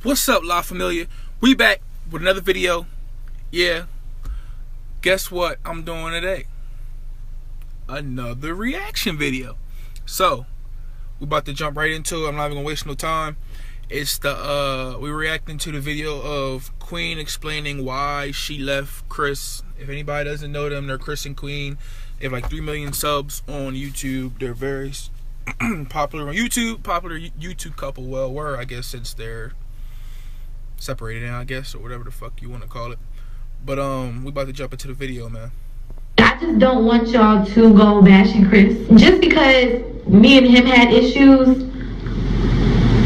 What's up, La Familia? We back with another video. Yeah, guess what I'm doing today? Another reaction video. So we about to jump right into it. I'm not even gonna waste no time. It's the we're reacting to the video of Queen explaining why she left Chris. If anybody doesn't know them, they're Chris and Queen. They have like 3 million subs on YouTube. They're very popular on YouTube. Popular YouTube couple. Well, were, I guess, since they're separated now, I guess, or whatever the fuck you want to call it. But we about to jump into the video, man. I just don't want y'all to go bashing Chris. Just because me and him had issues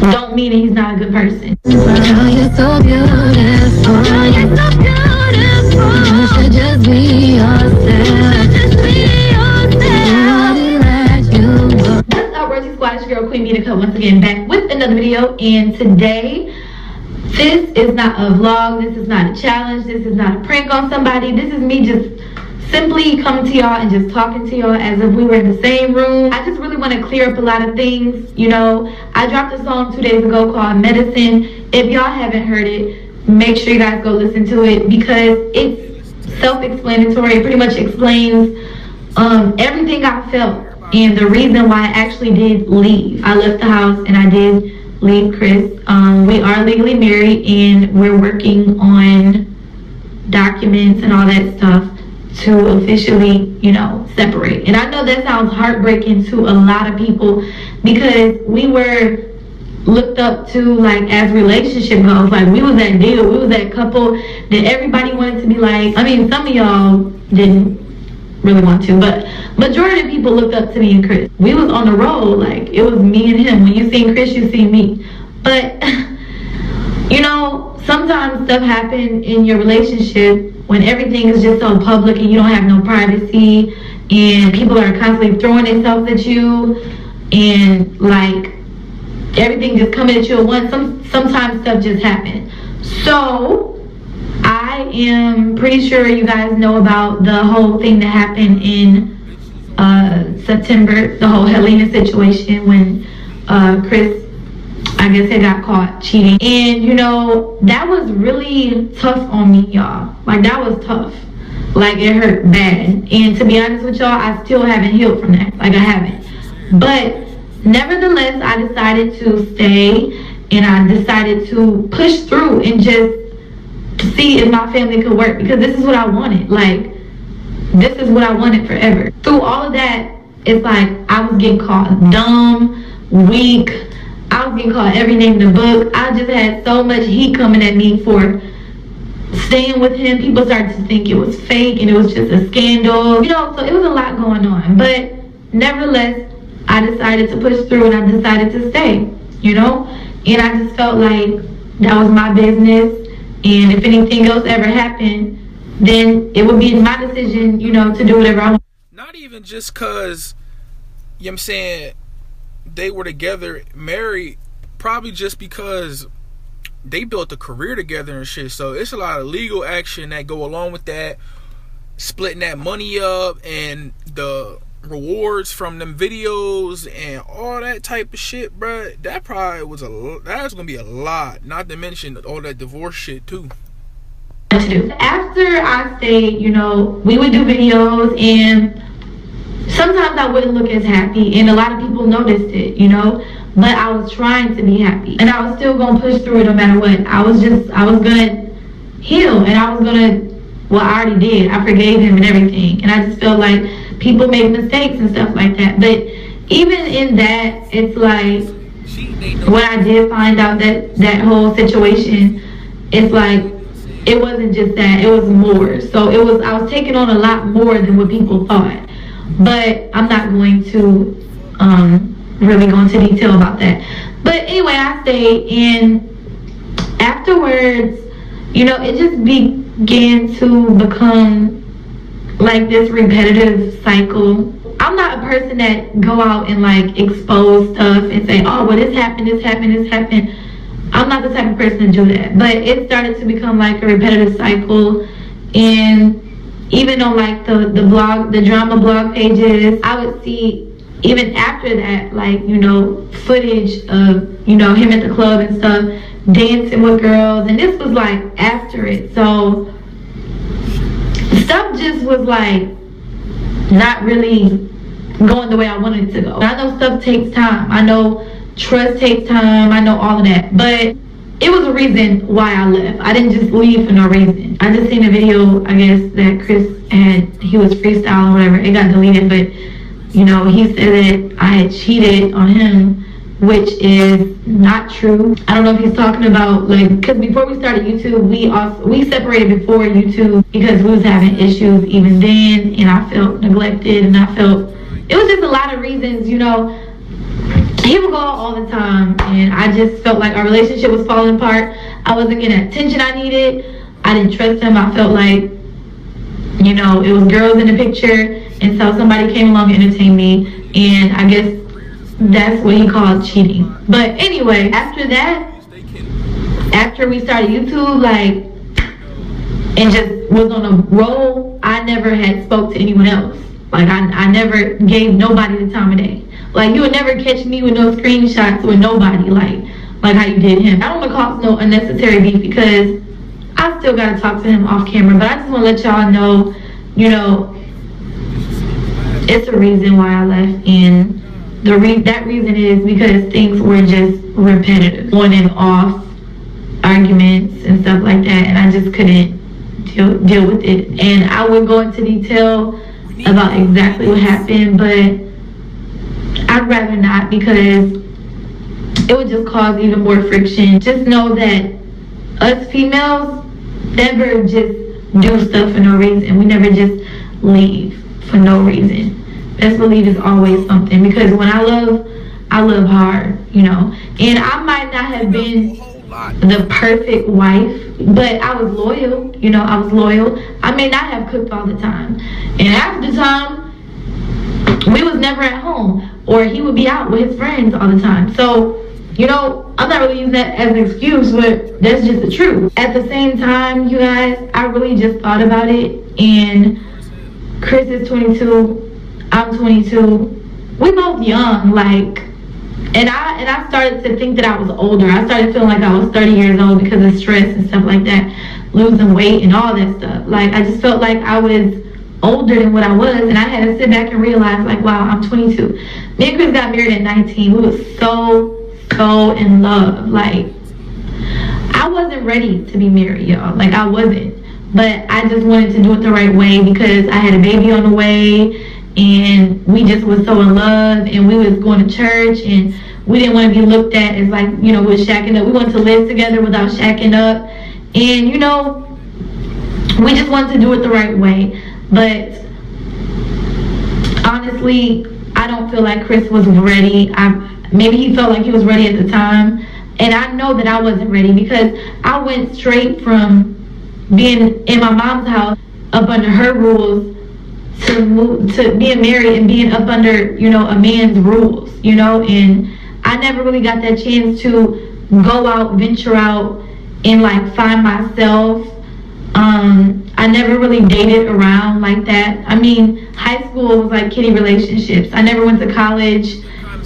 don't mean that he's not a good person. Oh, you're so beautiful. Oh, you're so beautiful. You should just be yourself. Just be yourself. What's up, Rosie Squad? It's your girl Queen Beat once again, back with another video. And today, this is not a vlog, this is not a challenge, this is not a prank on somebody. This is me just simply coming to y'all and just talking to y'all as if we were in the same room. I just really want to clear up a lot of things. You know, I dropped a song 2 days ago called Medicine. If y'all haven't heard it, make sure you guys go listen to it because it's self-explanatory. It pretty much explains everything I felt and the reason why I actually did leave. I left the house and I did leave Chris. We are legally married and we're working on documents and all that stuff to officially, you know, separate. And I know that sounds heartbreaking to a lot of people because we were looked up to, like, as relationship goes. Like, we was that deal, we was that couple that everybody wanted to be like. I mean, some of y'all didn't really want to, but majority of people looked up to me and Chris. We was on the road, like, it was me and him. When you seen Chris, you see me. But you know, sometimes stuff happen in your relationship when everything is just so public and you don't have no privacy and people are constantly throwing themselves at you and like everything just coming at you at once. Sometimes stuff just happens. So I am pretty sure you guys know about the whole thing that happened in September, the whole Helena situation when Chris, I guess, he got caught cheating. And you know, that was really tough on me, y'all. Like, that was tough. Like, it hurt bad. And to be honest with y'all, I still haven't healed from that. Like, I haven't. But nevertheless, I decided to stay and I decided to push through and just to see if my family could work because this is what I wanted. Like, this is what I wanted forever. Through all of that, it's like I was getting called dumb, weak. I was getting called every name in the book. I just had so much heat coming at me for staying with him. People started to think it was fake and it was just a scandal. You know, so it was a lot going on. But nevertheless, I decided to push through and I decided to stay, you know? And I just felt like that was my business. And if anything else ever happened, then it would be my decision, you know, to do whatever I want. Not even just because, you know what I'm saying, they were together, married, probably just because they built a career together and shit. So it's a lot of legal action that go along with that, splitting that money up and the rewards from them videos and all that type of shit, bruh. That probably was that's gonna be a lot, not to mention all that divorce shit too. After I stayed, you know, we would do videos and sometimes I wouldn't look as happy and a lot of people noticed it, you know, but I was trying to be happy and I was still gonna push through it no matter what. I was gonna heal and I was gonna, well, I already did. I forgave him and everything. And I just felt like people make mistakes and stuff like that. But even in that, it's like when I did find out that whole situation, it's like it wasn't just that, it was more. So I was taking on a lot more than what people thought. But I'm not going to really go into detail about that. But anyway, I stayed and afterwards, you know, it just began to become like this repetitive cycle. I'm not a person that go out and like expose stuff and say, oh, well, this happened, this happened, this happened. I'm not the type of person to do that. But it started to become like a repetitive cycle. And even on like the drama blog pages, I would see even after that, like, you know, footage of, you know, him at the club and stuff, dancing with girls, and this was like after it. So stuff just was like not really going the way I wanted it to go. I know stuff takes time. I know trust takes time. I know all of that. But it was a reason why I left. I didn't just leave for no reason. I just seen a video, I guess, that Chris he was freestyling or whatever. It got deleted, but you know, he said that I had cheated on him, which is not true. I don't know if he's talking about, like, because before we started YouTube, we separated before YouTube because we was having issues even then, and I felt neglected, and I felt it was just a lot of reasons, you know. He would go out all the time, and I just felt like our relationship was falling apart. I wasn't getting the attention I needed. I didn't trust him. I felt like, you know, it was girls in the picture, and so somebody came along and entertained me, and I guess that's what he called cheating. But anyway, after that, after we started YouTube, like, and just was on a roll, I never had spoke to anyone else. Like, I never gave nobody the time of day. Like, you would never catch me with no screenshots with nobody, like how you did him. I don't want to cause no unnecessary beef because I still got to talk to him off camera. But I just want to let y'all know, you know, it's a reason why I left. And that reason is because things were just repetitive. On and off arguments and stuff like that. And I just couldn't deal with it. And I would go into detail about exactly what happened, but I'd rather not because it would just cause even more friction. Just know that us females never just do stuff for no reason. We never just leave for no reason. Best believe it's always something, because when I love hard, you know. And I might not have been the perfect wife, but I was loyal, you know. I was loyal. I may not have cooked all the time, and half the time we was never at home, or he would be out with his friends all the time. So, you know, I'm not really using that as an excuse, but that's just the truth. At the same time, you guys, I really just thought about it, and Chris is 22, I'm 22. We both young, like, and I started to think that I was older. I started feeling like I was 30 years old because of stress and stuff like that, losing weight and all that stuff. Like, I just felt like I was older than what I was, and I had to sit back and realize, like, wow, I'm 22. Me and Chris got married at 19. We was so in love. Like, I wasn't ready to be married, y'all. Like, I wasn't. But I just wanted to do it the right way because I had a baby on the way, and we just was so in love, and we was going to church, and we didn't want to be looked at as, like, you know, we was shacking up. We wanted to live together without shacking up, and, you know, we just wanted to do it the right way. But honestly, I don't feel like Chris was ready. Maybe he felt like he was ready at the time, and I know that I wasn't ready because I went straight from being in my mom's house up under her rules to being married and being up under, you know, a man's rules, you know. And I never really got that chance to go out, venture out, and like find myself. I never really dated around like that. I mean, high school was like kiddie relationships. I never went to college,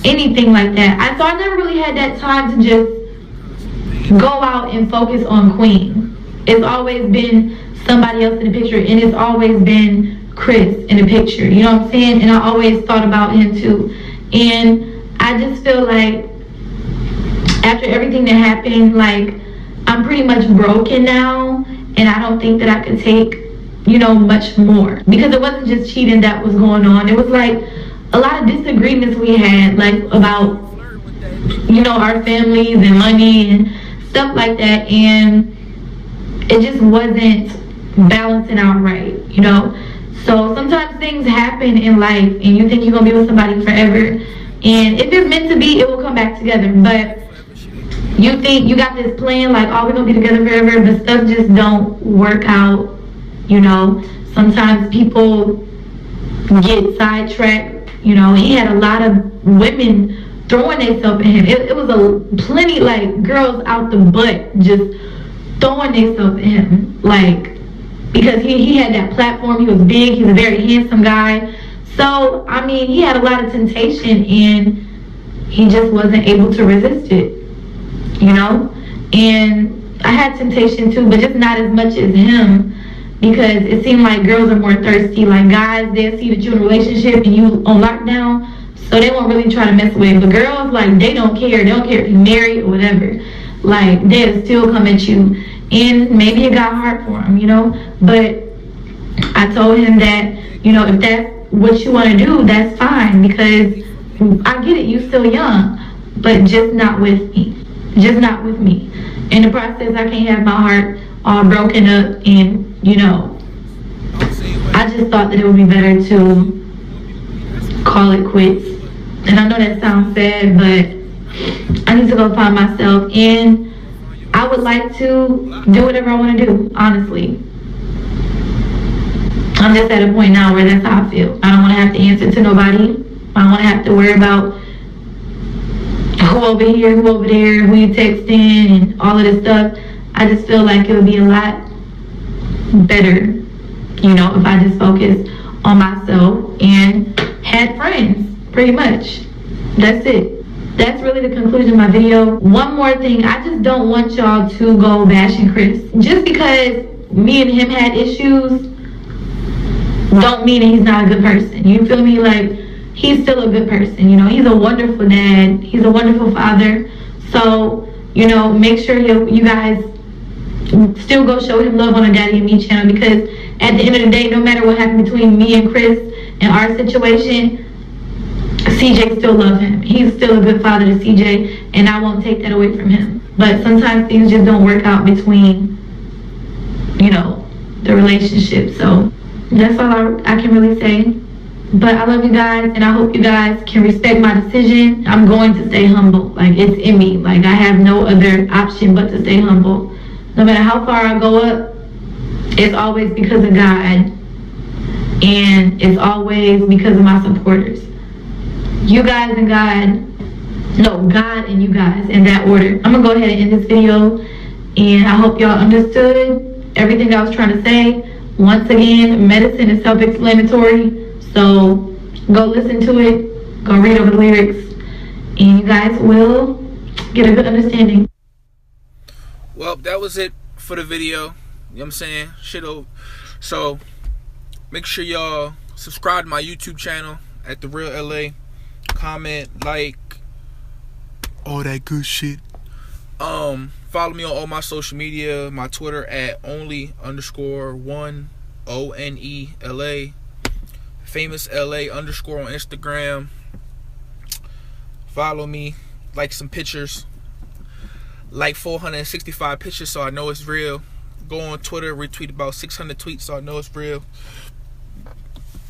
anything like that. So I never really had that time to just go out and focus on Queen. It's always been somebody else in the picture, and it's always been Chris in the picture, you know what I'm saying? And I always thought about him too. And I just feel like after everything that happened, like, I'm pretty much broken now, and I don't think that I could take, you know, much more, because it wasn't just cheating that was going on. It was like a lot of disagreements we had, like, about, you know, our families and money and stuff like that, and it just wasn't balancing out right, you know. So sometimes things happen in life, and you think you're gonna be with somebody forever, and if it's meant to be, it will come back together. But you think you got this plan, like, oh, we're gonna be together forever, but stuff just don't work out, you know. Sometimes people get sidetracked, you know. He had a lot of women throwing themselves at him. It was plenty, like, girls out the butt just throwing themselves at him, like, because he had that platform. He was big. He's a very handsome guy. So, I mean, he had a lot of temptation, and he just wasn't able to resist it, you know. And I had temptation too, but just not as much as him, because it seemed like girls are more thirsty. Like guys, they'll see that you're in a relationship and you on lockdown, so they won't really try to mess with it. But girls, like, they don't care. They don't care if you're married or whatever. Like, they'll still come at you. And maybe it got hard for him, you know? But I told him that, you know, if that's what you want to do, that's fine. Because I get it, you still young. But just not with me. Just not with me. In the process, I can't have my heart all broken up and, you know, I just thought that it would be better to call it quits. And I know that sounds sad, but I need to go find myself, and I would like to do whatever I want to do, honestly. I'm just at a point now where that's how I feel. I don't want to have to answer to nobody. I don't want to have to worry about who over here, who over there, who you texting, and all of this stuff. I just feel like it would be a lot better, you know, if I just focused on myself and had friends, pretty much. That's it. That's really the conclusion of my video. One more thing, I just don't want y'all to go bashing Chris. Just because me and him had issues don't mean that he's not a good person. You feel me? Like, he's still a good person, you know. He's a wonderful dad. He's a wonderful father. So, you know, make sure you guys still go show him love on the Daddy and Me channel, because at the end of the day, no matter what happened between me and Chris and our situation, CJ still loves him. He's still a good father to CJ, and I won't take that away from him. But sometimes things just don't work out between, you know, the relationship. So that's all I can really say. But I love you guys, and I hope you guys can respect my decision. I'm going to stay humble. Like, it's in me. Like, I have no other option but to stay humble. No matter how far I go up, it's always because of God, and it's always because of my supporters. You guys and God, no, God and you guys, in that order. I'm gonna go ahead and end this video, and I hope y'all understood everything I was trying to say. Once again, medicine is self-explanatory, so go listen to it, go read over the lyrics, and you guys will get a good understanding. Well, that was it for the video. You know what I'm saying? Shit over. So make sure y'all subscribe to my YouTube channel at The Real LA. Comment, like, all that good shit. Follow me on all my social media. My Twitter at only_1 ONELA. Famous LA_ on Instagram. Follow me. Like some pictures. Like 465 pictures so I know it's real. Go on Twitter, retweet about 600 tweets so I know it's real. You know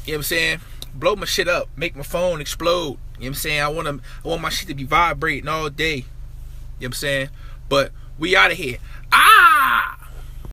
what I'm saying? Blow my shit up, make my phone explode. You know what I'm saying? I want my shit to be vibrating all day. You know what I'm saying? But we out of here. Ah!